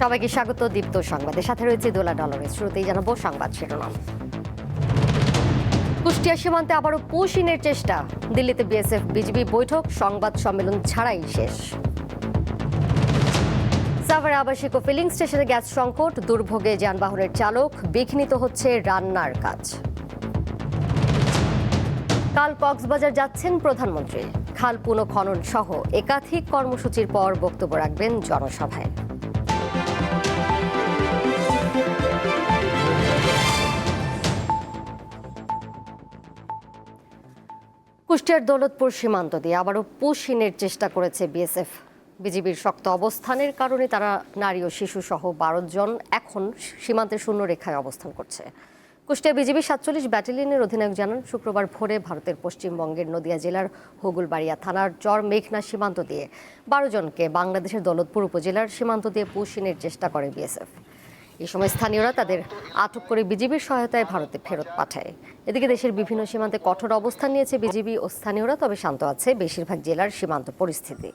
সবাইকে স্বাগত দীপ্ত সংবাদের সাথে রয়েছে দোলা ডলারের। শুরুতেই জানাবো সংবাদ শিরোনাম। কুষ্টিয়া সীমান্তে আবারও পুশিনের চেষ্টা। দিল্লিতে বিএসএফ বিজিবি বৈঠক সংবাদ সম্মেলন ছাড়াই শেষ। সাভারে আবাসিক ও ফিলিং স্টেশনে গ্যাস সংকট, দুর্ভোগে যানবাহনের চালক, বিঘ্নিত হচ্ছে রান্নার কাজ। কাল কক্সবাজার যাচ্ছেন প্রধানমন্ত্রী। খাল পুনঃখনন সহ একাধিক কর্মসূচির পর বক্তব্য রাখবেন জনসভায়। কুষ্টিয়ার দৌলতপুর সীমান্ত দিয়ে আবারও পুশিনের চেষ্টা করেছে বিএসএফ। বিজিবির শক্ত অবস্থানের কারণে তারা নারী ও শিশু সহ 12 জন এখন সীমান্তের শূন্য রেখায় অবস্থান করছে। কুষ্টিয়া বিজিবি 47 ব্যাটালিয়নের অধিনায়ক জানান, শুক্রবার ভোরে ভারতের পশ্চিমবঙ্গের নদিয়া জেলার হোগলবাড়িয়া থানার চর মেঘনা সীমান্ত দিয়ে 12 জনকে বাংলাদেশের দৌলতপুর উপজেলার সীমান্ত দিয়ে পুশিনের চেষ্টা করে বিএসএফ। এই সময় স্থানীয়রা তাদের আটক করে বিজিবির সহায়তায় ভারতে ফেরত পাঠায়। এদিকে দেশের বিভিন্ন সীমান্তে কঠোর অবস্থান নিয়েছে বিজিবি ও স্থানীয়রা, তবে শান্ত আছে বেশিরভাগ জেলার সীমান্ত পরিস্থিতি।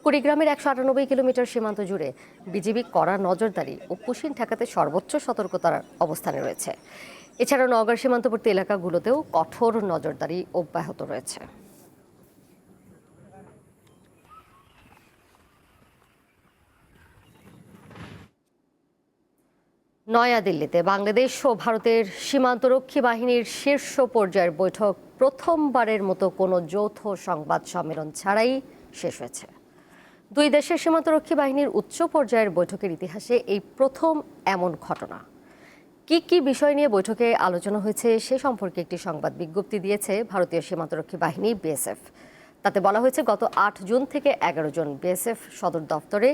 কুড়িগ্রামের 198 কিলোমিটার সীমান্ত জুড়ে বিজিবি কড়া নজরদারি ও পুশিন ঠেকাতে সর্বোচ্চ সতর্কতার অবস্থানে রয়েছে। এছাড়াও নওগাঁর সীমান্তবর্তী এলাকাগুলোতেও কঠোর নজরদারি অব্যাহত রয়েছে। নয়াদিল্লিতে বাংলাদেশ ও ভারতের সীমান্তরক্ষী বাহিনীর শীর্ষ পর্যায়ের বৈঠক প্রথমবারের মতো কোনো যৌথ সংবাদ সম্মেলন ছাড়াই শেষ হয়েছে। দুই দেশের সীমান্তরক্ষী বাহিনীর উচ্চ পর্যায়ের বৈঠকের ইতিহাসে এই প্রথম এমন ঘটনা। কি বিষয় নিয়ে বৈঠকে আলোচনা হয়েছে সে সম্পর্কে একটি সংবাদ বিজ্ঞপ্তি দিয়েছে ভারতীয় সীমান্তরক্ষী বাহিনী বিএসএফ। তাতে বলা হয়েছে, গত 8 জুন থেকে 11 জন বিএসএফ সদর দফতরে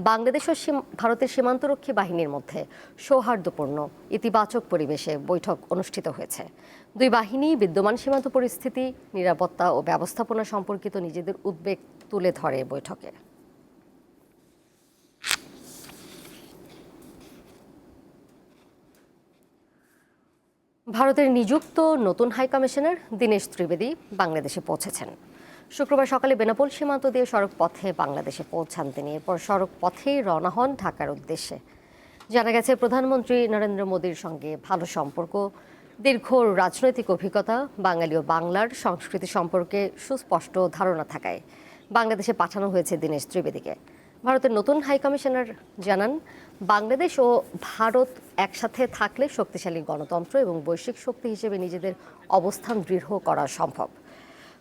বাংলাদেশ ও ভারতের সীমান্তরক্ষী বাহিনীর মধ্যে সৌহার্দ্যপূর্ণ ইতিবাচক পরিবেশে বৈঠক অনুষ্ঠিত হয়েছে। দুই বাহিনী বিদ্যমান সীমান্ত পরিস্থিতি, নিরাপত্তা ও ব্যবস্থাপনা সম্পর্কিত নিজেদের উদ্বেগ তুলে ধরে বৈঠকে। ভারতের নিযুক্ত নতুন হাইকমিশনার দীনেশ ত্রিবেদী বাংলাদেশে পৌঁছেছেন। শুক্রবার সকালে বেনাপোল সীমান্ত দিয়ে সড়ক পথে বাংলাদেশে পৌঁছান তিনি। এরপর সড়ক পথেই রওনা হন ঢাকার উদ্দেশ্যে। জানা গেছে, প্রধানমন্ত্রী নরেন্দ্র মোদীর সঙ্গে ভালো সম্পর্ক, দীর্ঘ রাজনৈতিক অভিজ্ঞতা, বাঙালি ও বাংলার সংস্কৃতি সম্পর্কে সুস্পষ্ট ধারণা থাকায় বাংলাদেশে পাঠানো হয়েছে দীনেশ ত্রিবেদীকে। ভারতের নতুন হাইকমিশনার জানান, বাংলাদেশ ও ভারত একসাথে থাকলে শক্তিশালী গণতন্ত্র এবং বৈশ্বিক শক্তি হিসেবে নিজেদের অবস্থান দৃঢ় করা সম্ভব।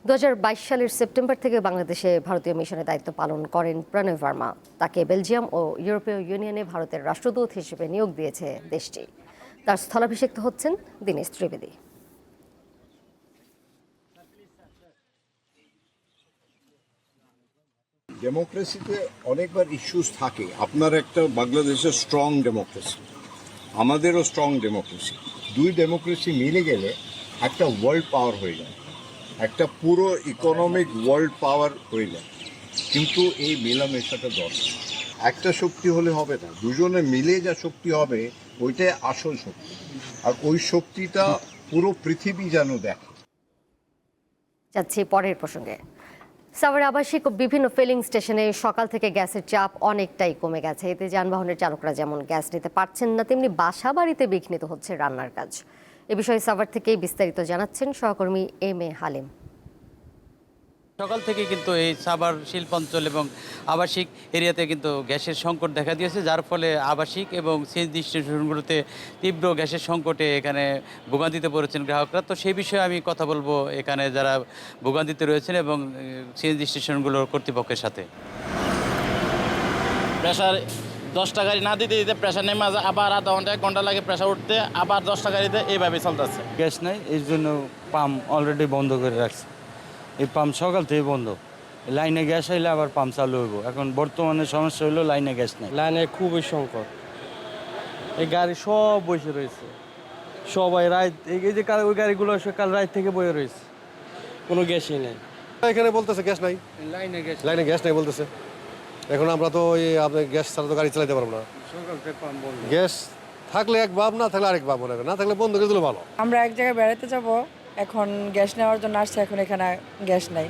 2022 সালের সেপ্টেম্বর থেকে বাংলাদেশে ভারতীয় মিশনে দায়িত্ব পালন করেন প্রণয় ভার্মা। তাকে বেলজিয়াম ও ইউরোপীয় ইউনিয়নে ভারতের রাষ্ট্রদূত হিসেবে নিয়োগ দিয়েছে দেশটি। তার স্থলাভিষিক্ত হচ্ছেন দীনেশ ত্রিবেদী। ডেমোক্রেসিতে অনেকবার ইস্যুস থাকে। আপনার একটা বাংলাদেশের স্ট্রং ডেমোক্রেসি, আমাদেরও স্ট্রং ডেমোক্রেসি। দুই ডেমোক্রেসি মিলে গেলে একটা ওয়ার্ল্ড পাওয়ার হয়ে যায়, একটা পুরো ইকোনমিক ওয়ার্ল্ড পাওয়ার হয়ে যায়। কিন্তু এই মেলামেশাটা দরকার। একটা শক্তি হলে হবে না, দুজনে মিলে যা শক্তি হবে ওইটাই আসল শক্তি। আর ওই শক্তিটা পুরো পৃথিবী যেন দেখে। যাচ্ছি পরের প্রসঙ্গে। সাভারে আবাসিক ও বিভিন্ন ফিলিং স্টেশনে সকাল থেকে গ্যাসের চাপ অনেকটাই কমে গেছে। এতে যানবাহনের চালকরা যেমন গ্যাস নিতে পারছেন না, তেমনি বাসা বাড়িতে বিঘ্নিত হচ্ছে রান্নার কাজ। এ বিষয়ে সাভার থেকেই বিস্তারিত জানাচ্ছেন সহকর্মী এম এ হালিম। সকাল থেকে কিন্তু এই সাভার শিল্পাঞ্চল এবং আবাসিক এরিয়াতে কিন্তু গ্যাসের সংকট দেখা দিয়েছে, যার ফলে আবাসিক এবং সিএনজি স্টেশনগুলোতে তীব্র গ্যাসের সংকটে এখানে ভোগান্তিতে পড়েছেন গ্রাহকরা। তো সেই বিষয়ে আমি কথা বলবো এখানে যারা ভোগান্তিতে রয়েছেন এবং সিএনজি স্টেশনগুলোর কর্তৃপক্ষের সাথে। প্রেশার 10টা গাড়ি না দিতে দিতে প্রেশার নেমে আবার আধা ঘন্টা 1 ঘন্টা লাগে প্রেশার উঠতে, আবার 10টা গাড়িতে এইভাবে চলতেছে। গ্যাস নাই, এই জন্য পাম্প অলরেডি বন্ধ করে রাখছে। এই পাম্প সকাল থেকে বন্ধ। লাইনে গ্যাস আইলে আবার পাম্প চালু হইব। এখন বর্তমানে সমস্যা হলো লাইনে গ্যাস নেই। লাইনে খুবই সংকট। এই গাড়ি সব বসে রয়েছে, সবাই রাত এই যে ওই গাড়িগুলো কাল রাত থেকে বয়ে রয়েছে, কোনো গ্যাসই নেই। এখানে বলতেছে গ্যাস নাই, লাইনে গ্যাস নাই বলতেছে। এখন আমরা তো ওই আপনার গ্যাস ছাড়া তো গাড়ি চালাতে পারবো না। গ্যাস থাকলে এক ভাব, না থাকলে আরেক ভাব মনে হয়, না থাকলে বন্ধ করে দিলে ভালো। আমরা এক জায়গায় বেড়াতে যাব, এখন গ্যাস নেওয়ার জন্য আসছে, এখন এখানে গ্যাস নাই।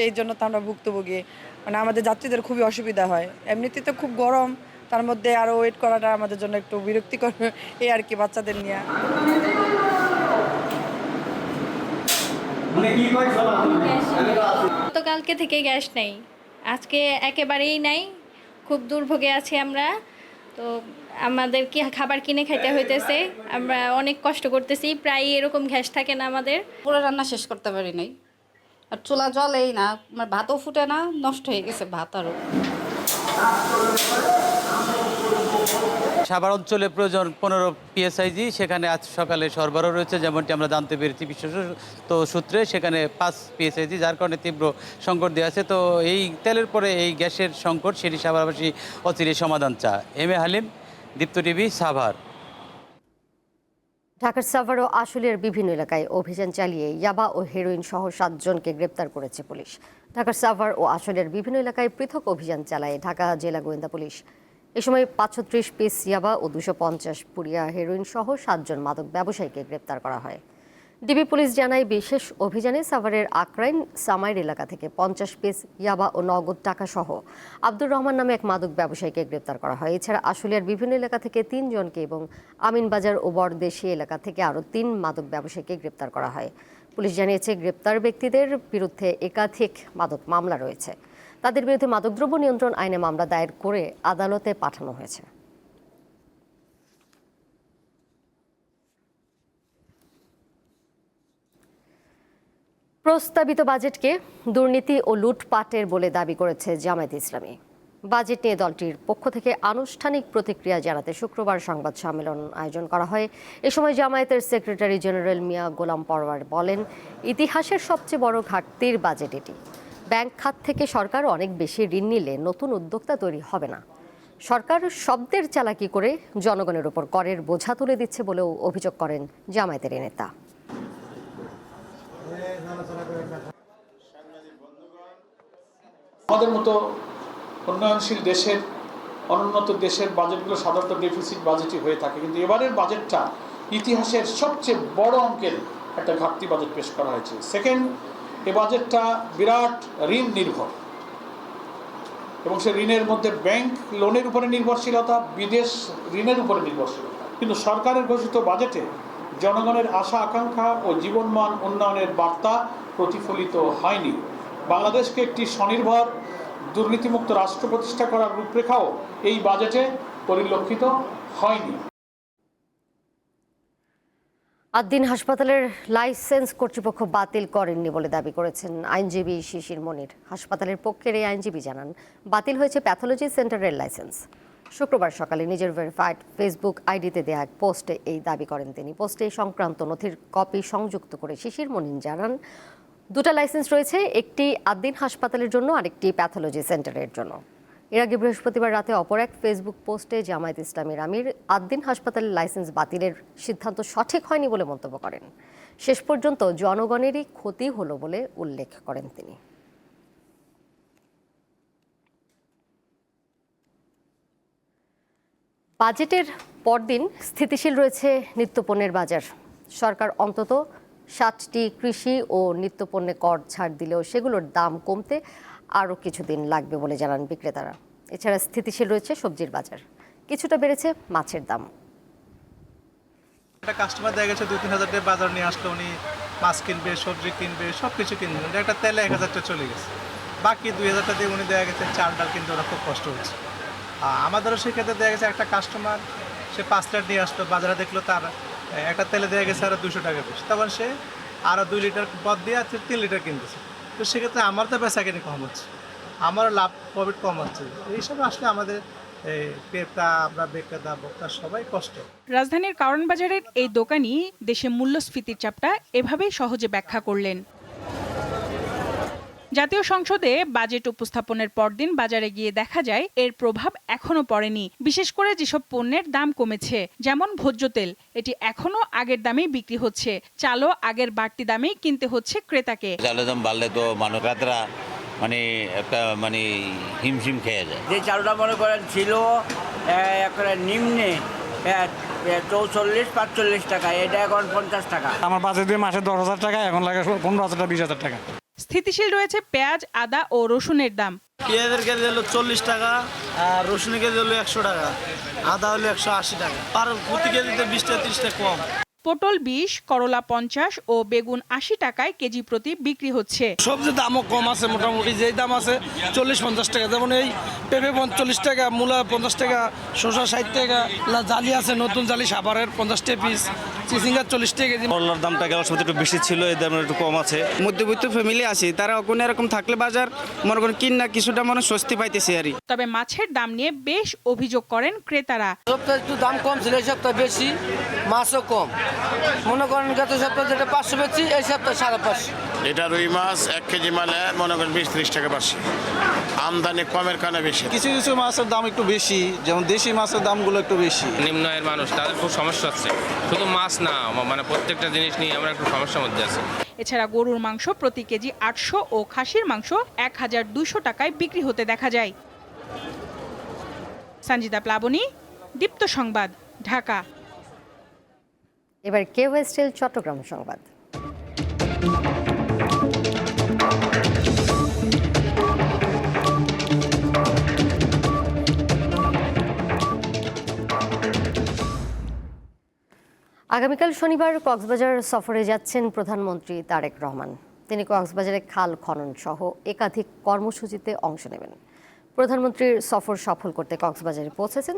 এই জন্য তো আমরা ভুক্তভোগী, মানে আমাদের যাত্রীদের খুবই অসুবিধা হয়। এমনিতে তো খুব গরম, তার মধ্যে আরও ওয়েট করাটা আমাদের জন্য একটু বিরক্তিকর এই আর কি বাচ্চাদের নিয়ে। গতকালকে থেকে গ্যাস নেই, আজকে একেবারেই নাই, খুব দুর্ভোগে আছি আমরা। তো আমাদের কি খাবার কিনে খাইতে হইতেছে, আমরা অনেক কষ্ট করতেছি, প্রায় এরকম গ্যাস থাকে না আমাদের। পুরো রান্না শেষ করতে পারি নাই, আর চুলা জ্বলেই না, আমার ভাতও ফুটে না, নষ্ট হয়ে গেছে ভাত আরও। সাভার অঞ্চলে প্রয়োজন 15 PSIG, সেখানে আজ সকালে সরবরাহ রয়েছে, যেমনটি আমরা জানতে পেরেছি বিশেষত সূত্রে। সেখানে 5 PSIG, যার কারণে তীব্র সংকট দেওয়া আছে। তো এই তেলের পরে এই গ্যাসের সংকট, সেটি সাভারবাসী অচিরে সমাধান চা। M A Halim, Deepto TV, Savar. ঢাকার সাভার ও আশুলিয়ার বিভিন্ন এলাকায় অভিযান চালিয়ে ইয়াবা ও হেরোইন সহ 7 জনকে গ্রেপ্তার করেছে পুলিশ। ঢাকার সাভার ও আশুলিয়ার বিভিন্ন এলাকায় পৃথক অভিযান চালায় ঢাকা জেলা গোয়েন্দা পুলিশ। এ সময় 530 পিস ইয়াবা ও 250 পুড়িয়া হেরোইন সহ 7 জন মাদক ব্যবসায়ীকে গ্রেপ্তার করা হয়। ডিবি পুলিশ জানায়, বিশেষ অভিযানে সাভারের আকরাইন সামাইর এলাকা থেকে 50 পিস ইয়াবা ও নগদ টাকা সহ আব্দুর রহমান নামে এক মাদক ব্যবসায়ীকে গ্রেপ্তার করা হয়। এছাড়া আশুলিয়ার বিভিন্ন এলাকা থেকে 3 জনকে এবং আমিনবাজার ও বরদেশি এলাকা থেকে আরও 3 মাদক ব্যবসায়ীকে গ্রেপ্তার করা হয়। পুলিশ জানিয়েছে, গ্রেপ্তার ব্যক্তিদের বিরুদ্ধে একাধিক মাদক মামলা রয়েছে। তাদের বিরুদ্ধে মাদকদ্রব্য নিয়ন্ত্রণ আইনে মামলা দায়ের করে আদালতে পাঠানো হয়েছে। প্রস্তাবিত বাজেটকে দুর্নীতি ও লুটপাটের বলে দাবি করেছে জামায়াতে ইসলামী। বাজেট নিয়ে দলটির পক্ষ থেকে আনুষ্ঠানিক প্রতিক্রিয়া জানাতে শুক্রবার সংবাদ সম্মেলন আয়োজন করা হয়। এ সময় জামায়াতের সেক্রেটারি জেনারেল মিয়া গোলাম পরওয়ার বলেন, ইতিহাসের সবচেয়ে বড় ঘাটতির বাজেট এটি। ব্যাংক খাত থেকে সরকার অনেক বেশি ঋণ নিলে নতুন উদ্যোক্তা তৈরি হবে না। সরকার শব্দের চালাকি করে জনগণের উপর করের বোঝা তুলে দিচ্ছে বলেও অভিযোগ করেন জামায়াতের নেতা। আমাদের মতো উন্নয়নশীল দেশের, অনুন্নত দেশের বাজেটগুলো সাধারণত ডেফিসিট বাজেটই হয়ে থাকে, কিন্তু এবারের বাজেটটা ইতিহাসের সবচেয়ে বড় অঙ্কের একটা ঘাটতি বাজেট পেশ করা হয়েছে। সেকেন্ড, এই বাজেটটা বিরাট ঋণ নির্ভর, এবং সে ঋণের মধ্যে ব্যাংক লোনের উপরে নির্ভরশীলতা, বিদেশ ঋণের উপরে নির্ভরশীলতা। কিন্তু সরকারের ঘোষিত বাজেটে জনগণের আশা আকাঙ্ক্ষা ও জীবনমান উন্নয়নের বার্তা প্রতিফলিত হয়নি। বাংলাদেশকে একটি স্বনির্ভর দুর্নীতিমুক্ত রাষ্ট্র প্রতিষ্ঠা করার রূপরেখাও এই বাজেটে পরিলক্ষিত হয়নি। আদ্দিন হাসপাতালের লাইসেন্স কর্তৃপক্ষ বাতিল করেননি বলে দাবি করেছেন আইনজীবী শিশির মনির। হাসপাতালের পক্ষের এই আইনজীবী জানান, বাতিল হয়েছে প্যাথোলজি সেন্টারের লাইসেন্স। শুক্রবার সকালে নিজের ভেরিফাইড ফেসবুক আইডিতে দেয়া এক পোস্টে এই দাবি করেন তিনি। পোস্টে সংক্রান্ত নথির কপি সংযুক্ত করে শিশির মনির জানান, 2টা লাইসেন্স রয়েছে, একটি আদ্দিন হাসপাতালের জন্য, আরেকটি প্যাথোলজি সেন্টারের জন্য। এর আগে বৃহস্পতিবার রাতে অপর এক ফেসবুক পোস্টে জামায়াত ইসলামীর আমির আদ্দিন হাসপাতালের লাইসেন্স বাতিলের সিদ্ধান্ত সঠিক হয়নি বলে মন্তব্য করেন। শেষ পর্যন্ত জনগণেরই ক্ষতি হলো বলে উল্লেখ করেন তিনি। বাজেটের পরদিন স্থিতিশীল রয়েছে নিত্যপণ্যের বাজার। সরকার অন্তত 60টি কৃষি ও নিত্যপণ্যে কর ছাড় দিলেও সেগুলোর দাম কমতে আরও কিছুদিন লাগবে বলে জানান বিক্রেতারা। এছাড়া স্থিতিশীল রয়েছে সবজির বাজার, কিছুটা বেড়েছে মাছের দাম। একটা কাস্টমার দেখা গেছে 2-3 হাজার টাকা বাজার নিয়ে আসলো, উনি মাছ কিনবে, সবজি কিনবে, সব কিছু কিনবে, একটা তেলে 1000 টাকা চলে গেছে, বাকি 2000 টাকা দিয়ে উনি দেখা গেছে চাল ডাল কিনতে ওরা খুব কষ্ট হচ্ছে। আমাদেরও সেক্ষেত্রে দেখা গেছে একটা কাস্টমার সে 5 লিটার নিয়ে আসলো, বাজারে দেখলো তার একটা তেলে দেওয়া গেছে আরও 200 টাকা বেশি, তখন সে আরও 2 লিটার পদ দিয়ে 3 লিটার কিনতেছে। তো সেক্ষেত্রে আমার তো বেচা কিনে কম হচ্ছে, আমারও লাভ প্রফিট কম হচ্ছে। এইসব আসলে আমাদের ক্রেতা, আমরা বিক্রেতা, ভোক্তা সবাই কষ্ট। রাজধানীর কারণ বাজারের এই দোকানি দেশে মূল্যস্ফীতির চাপটা এভাবেই সহজে ব্যাখ্যা করলেন। জাতীয় সংসদে বাজেট উপস্থাপনের পরদিন বাজারে গিয়ে দেখা যায় এর প্রভাব এখনো পড়েনি। বিশেষ করে যেসব পণ্যের দাম কমেছে, যেমন ভোজ্য তেল, এটি এখনো আগের দামেই বিক্রি হচ্ছে। চালও আগের বাড়তি দামেই কিনতে হচ্ছে ক্রেতাকে। চালের দাম বাড়লে তো মানুষরা একটা হিমশিম খেয়ে যায়। যে চালটা মনে করেন ছিল একটা নিম্নে 44-45 টাকা, এটা এখন 50 টাকা। আমার বাজেট দিয়ে মাসে 10,000 টাকা, এখন লাগে 15,000 টাকা, 20,000 টাকা। স্থিতিশীল রয়েছে পেঁয়াজ, আদা ও রসুনের দাম। পেঁয়াজের কেজি হলো 40 টাকা, আর রসুনের কেজি হলো 100 টাকা, আদা হলো 180 টাকা। আর প্রতি কেজিতে 20-30 টাকা কম। পটল 20, করলা 50 ও বেগুন 80 টাকায় কেজি প্রতি বিক্রি হচ্ছে। সবজির দামও কম আছে, মোটামুটি যেই দাম আছে 40-50 টাকা। যেমন এই পেঁপে 40 টাকা, মূলা 50 টাকা, শসা 60 টাকা, জালি আছে নতুন জালি সাভারের 50 টাকা পিস, চিচিঙ্গা 40 টাকা কেজি। করলার দামটা গেল সত্যি একটু বেশি ছিল, এই দাম একটু কম আছে। মধ্যবিত্ত ফ্যামিলি আছে, তারা কোনো এরকম থাকলে বাজার মনে করেন কিনা কিছুটা মনে স্বস্তি পাইতেছে আর। তবে মাছের দাম নিয়ে বেশ অভিযোগ করেন ক্রেতারা। সপ্তাহে একটু দাম কম ছিল, এই সপ্তাহে বেশি, মাছও কম। মনে করেন গত সপ্তাহে যেটা 500 বেচছি, এই সপ্তাহে 550। এটা রুই মাছ 1 কেজি মানে মনে করেন 20-30 টাকা বেশি, আমদানি কমের কারণে বেশি। কিছু কিছু মাছের দাম একটু বেশি, যেমন দেশি মাছের দামগুলো একটু বেশি। নিম্ন আয়ের মানুষ, তাদের খুব সমস্যা হচ্ছে। শুধু মাছ না, মানে প্রত্যেকটা জিনিস নিয়ে আমরা একটু সমস্যার মধ্যে আছি। এছাড়া গরুর মাংস প্রতি কেজি 800 ও খাসির মাংস 1200 টাকায় বিক্রি হতে দেখা যায়। সঞ্জিতা প্লাবনী, দীপ্ত সংবাদ, ঢাকা। এবার কেউ স্টিল চট্টগ্রাম সংবাদ। আগামীকাল শনিবার কক্সবাজার সফরে যাচ্ছেন প্রধানমন্ত্রী তারেক রহমান। তিনি কক্সবাজারে খাল খনন সহ একাধিক কর্মসূচিতে অংশ নেবেন। প্রধানমন্ত্রীর সফর সফল করতে কক্সবাজারে পৌঁছেছেন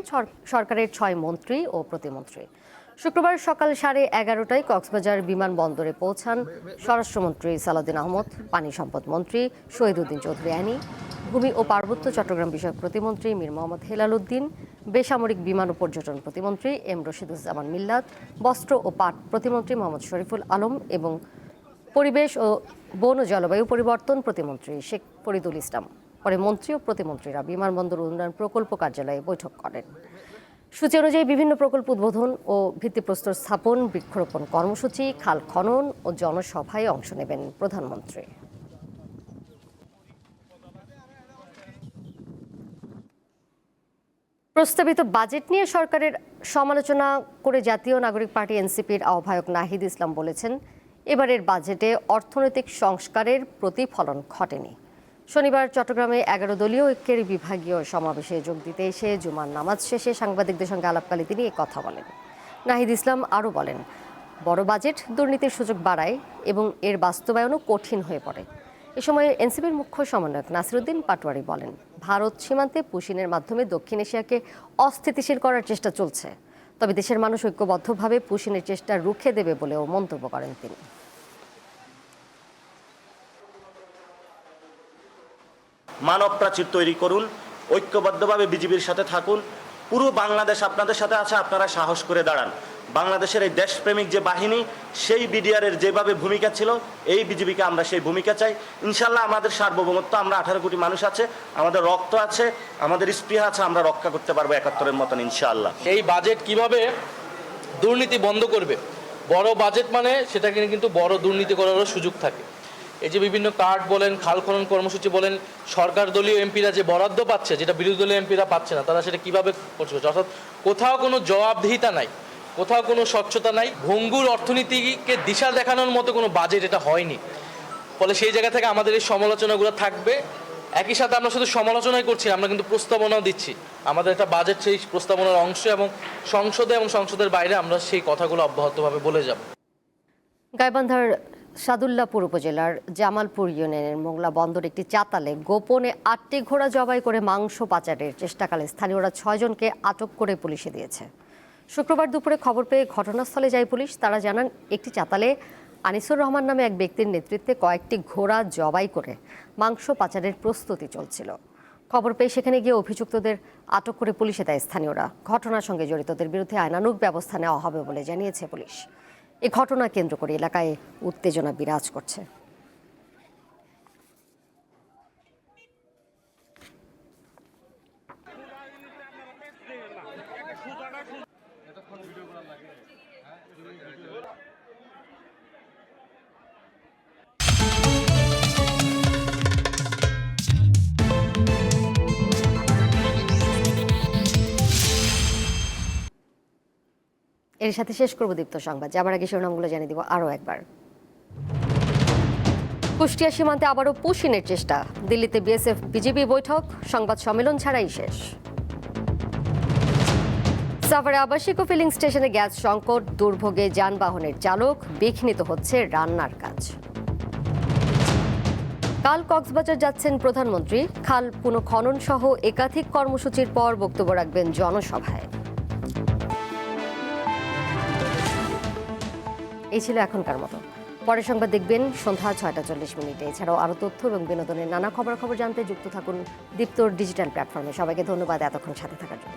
সরকারের 6 মন্ত্রী ও প্রতিমন্ত্রী। শুক্রবার সকাল 11:30টায় কক্সবাজার বিমানবন্দরে পৌঁছান স্বরাষ্ট্রমন্ত্রী সালাউদ্দিন আহমদ, পানি সম্পদ মন্ত্রী শহীদুদ্দিন চৌধুরী আইনি, ভূমি ও পার্বত্য চট্টগ্রাম বিষয়ক প্রতিমন্ত্রী মীর মোহাম্মদ হেলাল উদ্দিন, বেসামরিক বিমান ও পর্যটন প্রতিমন্ত্রী এম রশিদুজ্জামান মিল্লাত, বস্ত্র ও পাট প্রতিমন্ত্রী মোহাম্মদ শরীফুল আলম এবং পরিবেশ ও বন ও জলবায়ু পরিবর্তন প্রতিমন্ত্রী শেখ ফরিদুল ইসলাম। পরে মন্ত্রী ও প্রতিমন্ত্রীরা বিমানবন্দর উন্নয়ন প্রকল্প কার্যালয়ে বৈঠক করেন। সূচি অনুযায়ী বিভিন্ন প্রকল্প উদ্বোধন ও ভিত্তিপ্রস্তর স্থাপন, বৃক্ষরোপণ কর্মসূচি, খাল খনন ও জনসভায় অংশ নেবেন প্রধানমন্ত্রী। প্রস্তাবিত বাজেট নিয়ে সরকারের সমালোচনা করে জাতীয় নাগরিক পার্টি এনসিপির আহ্বায়ক নাহিদ ইসলাম বলেছেন, এবারের বাজেটে অর্থনৈতিক সংস্কারের প্রতিফলন ঘটেনি। শনিবার চট্টগ্রামে 11 দলীয় ঐক্যের বিভাগীয় সমাবেশে যোগ দিতে এসে জুমার নামাজ শেষে সাংবাদিকদের সঙ্গে আলাপকালে তিনি কথা বলেন। নাহিদ ইসলাম আরও বলেন, বড় বাজেট দুর্নীতির সুযোগ বাড়ায় এবং এর বাস্তবায়নও কঠিন হয়ে পড়ে। এ সময় এনসিপির মুখ্য সমন্বয়ক নাসিরুদ্দিন পাটোয়ারি বলেন, ভারত সীমান্তে পুশিনের মাধ্যমে দক্ষিণ এশিয়াকে অস্থিতিশীল করার চেষ্টা চলছে, তবে দেশের মানুষ ঐক্যবদ্ধভাবে পুশিনের চেষ্টা রুখে দেবে বলেও মন্তব্য করেন তিনি। মানব প্রাচীর তৈরি করুন, ঐক্যবদ্ধভাবে বিজিবির সাথে থাকুন। পুরো বাংলাদেশ আপনাদের সাথে আছে, আপনারা সাহস করে দাঁড়ান। বাংলাদেশের এই দেশপ্রেমিক যে বাহিনী, সেই বিডিআরের যেভাবে ভূমিকা ছিল, এই বিজিবিকে আমরা সেই ভূমিকা চাই। ইনশাল্লাহ আমাদের সার্বভৌমত্ব, আমরা 18 কোটি মানুষ আছে, আমাদের রক্ত আছে, আমাদের স্পৃহা আছে, আমরা রক্ষা করতে পারবো 71-এর মতন ইনশাআল্লাহ। এই বাজেট কিভাবে দুর্নীতি বন্ধ করবে? বড় বাজেট মানে সেটাকে কিন্তু বড় দুর্নীতি করারও সুযোগ থাকে। এই যে বিভিন্ন কার্ড বলেন, খাল খনন কর্মসূচি বলেন, সরকার দলীয় এমপিরা যে বরাদ্দ পাচ্ছে, যেটা বিরোধী দলীয় এমপিরা পাচ্ছে না, তারা সেটা কিভাবে করছে? অর্থাৎ কোথাও কোনো জবাবদিহিতা নাই, কোথাও কোনো স্বচ্ছতা নাই, ভঙ্গুর অর্থনীতিকে দিশা দেখানোর মতো কোনো বাজেট এটা হয়নি। ফলে সেই জায়গা থেকে আমাদের এই সমালোচনাগুলো থাকবে। একই সাথে আমরা শুধু সমালোচনাই করছি, আমরা কিন্তু প্রস্তাবনাও দিচ্ছি। আমাদের একটা বাজেট সেই প্রস্তাবনার অংশ, এবং সংসদে এবং সংসদের বাইরে আমরা সেই কথাগুলো অব্যাহতভাবে বলে যাব। গাইবান্ধার সাদুল্লাপুর উপজেলার জামালপুর ইউনিয়নের মোংলা বন্দর একটি চাতালে গোপনে 8টি ঘোড়া জবাই করে মাংস পাচারের চেষ্টাকালে স্থানীয়রা 6 জনকে আটক করে পুলিশে দিয়েছে। শুক্রবার দুপুরে খবর পেয়ে ঘটনাস্থলে যায় পুলিশ। তারা জানান, একটি চাতালে আনিসুর রহমান নামে এক ব্যক্তির নেতৃত্বে কয়েকটি ঘোড়া জবাই করে মাংস পাচারের প্রস্তুতি চলছিল। খবর পেয়ে সেখানে গিয়ে অভিযুক্তদের আটক করে পুলিশে দেয় স্থানীয়রা। ঘটনার সঙ্গে জড়িতদের বিরুদ্ধে আইনানুগ ব্যবস্থা নেওয়া হবে বলে জানিয়েছে পুলিশ। এই ঘটনা কেন্দ্র করে এলাকায় উত্তেজনা বিরাজ করছে। এর সাথে শেষ করব দীপ্ত সংবাদ। যাবার আগে শিরোনামগুলো জানিয়ে দিব আরও একবার। কুষ্টিয়া সীমান্তে আবারও পুশিনের চেষ্টা, দিল্লিতে বিএসএফ বিজিবি বৈঠক, সংবাদ সম্মেলন ছাড়াই শেষ। সাভারে আবাসিক ও ফিলিং স্টেশনে গ্যাস সংকট, দুর্ভোগে যানবাহনের চালক, বিঘ্নিত হচ্ছে রান্নার কাজ। কাল কক্সবাজার যাচ্ছেন প্রধানমন্ত্রী, খাল পুনঃখনন সহ একাধিক কর্মসূচির পর বক্তব্য রাখবেন জনসভায়। এই ছিল এখনকার মতো। পরের সংবাদ দেখবেন সন্ধ্যা 6:40। এছাড়াও আরও তথ্য এবং বিনোদনের নানা খবরাখবর জানতে যুক্ত থাকুন দীপ্তর ডিজিটাল প্ল্যাটফর্মে। সবাইকে ধন্যবাদ এতক্ষণ সাথে থাকার জন্য।